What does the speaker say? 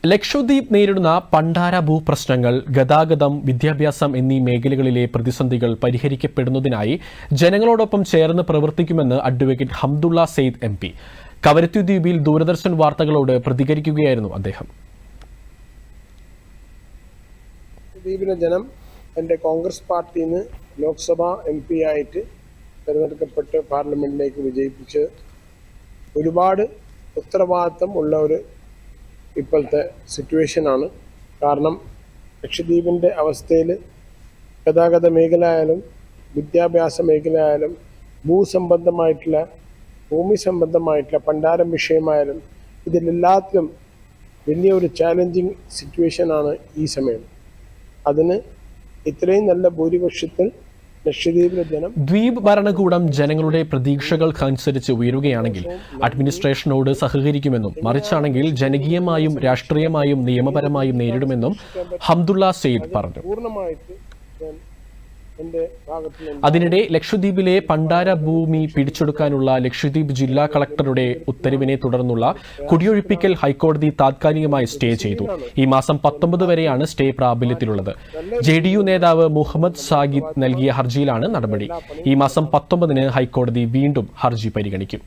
ലക്ഷദ്വീപ് നേരിടുന്ന പണ്ടാര ഭൂപ്രശ്നങ്ങൾ, ഗതാഗതം, വിദ്യാഭ്യാസം എന്നീ മേഖലകളിലെ പ്രതിസന്ധികൾ പരിഹരിക്കപ്പെടുന്നതിനായി ജനങ്ങളോടൊപ്പം ചേർന്ന് പ്രവർത്തിക്കുമെന്ന് അഡ്വക്കേറ്റ് ഹംദുള്ള സെയ്ദ് MP. കവരത്തി ദ്വീപിൽ ദൂരദർശൻ വാർത്തകളോട് പ്രതികരിക്കുകയായിരുന്നു അദ്ദേഹം. ദ്വീപിലെ ജനം എൻ്റെ കോൺഗ്രസ് പാർട്ടിയിൽ നിന്ന് ലോക്സഭാ MP ആയിട്ട് തിരഞ്ഞെടുക്കപ്പെട്ട് പാർലമെന്റിലേക്ക് വിജയിപ്പിച്ച് ഒരുപാട് ഉത്തരവാദിത്തം ഉള്ള ഒരു ഇപ്പോഴത്തെ സിറ്റുവേഷനാണ്. കാരണം ലക്ഷദ്വീപിൻ്റെ അവസ്ഥയിൽ ഗതാഗത മേഖല ആയാലും വിദ്യാഭ്യാസ മേഖല ആയാലും ഭൂമി സംബന്ധമായിട്ടുള്ള പണ്ടാരം വിഷയമായാലും ഇതിലെല്ലാത്തിലും വലിയൊരു ചാലഞ്ചിങ് സിറ്റുവേഷനാണ് ഈ സമയം. അതിന് ഇത്രയും നല്ല ഭൂരിപക്ഷത്തിൽ ലക്ഷദ്വീപിലെ ജനം ദ്വീപ് ഭരണകൂടം ജനങ്ങളുടെ പ്രതീക്ഷകൾക്കനുസരിച്ച് ഉയരുകയാണെങ്കിൽ അഡ്മിനിസ്ട്രേഷനോട് സഹകരിക്കുമെന്നും, മറിച്ചാണെങ്കിൽ ജനകീയമായും രാഷ്ട്രീയമായും നിയമപരമായും നേരിടുമെന്നും ഹംദുള്ള സെയ്ദ് പറഞ്ഞു. അതിനിടെ ലക്ഷദ്വീപിലെ പണ്ടാര ഭൂമി പിടിച്ചെടുക്കാനുള്ള ലക്ഷദ്വീപ് ജില്ലാ കളക്ടറുടെ ഉത്തരവിനെ തുടർന്നുള്ള കുടിയൊഴിപ്പിക്കൽ ഹൈക്കോടതി താത്കാലികമായി സ്റ്റേ ചെയ്തു. ഈ മാസം 19 വരെയാണ് സ്റ്റേ പ്രാബല്യത്തിലുള്ളത്. JDU നേതാവ് മുഹമ്മദ് സാഗിദ് നൽകിയ ഹർജിയിലാണ് നടപടി. ഈ മാസം 19-ന് ഹൈക്കോടതി വീണ്ടും ഹർജി പരിഗണിക്കും.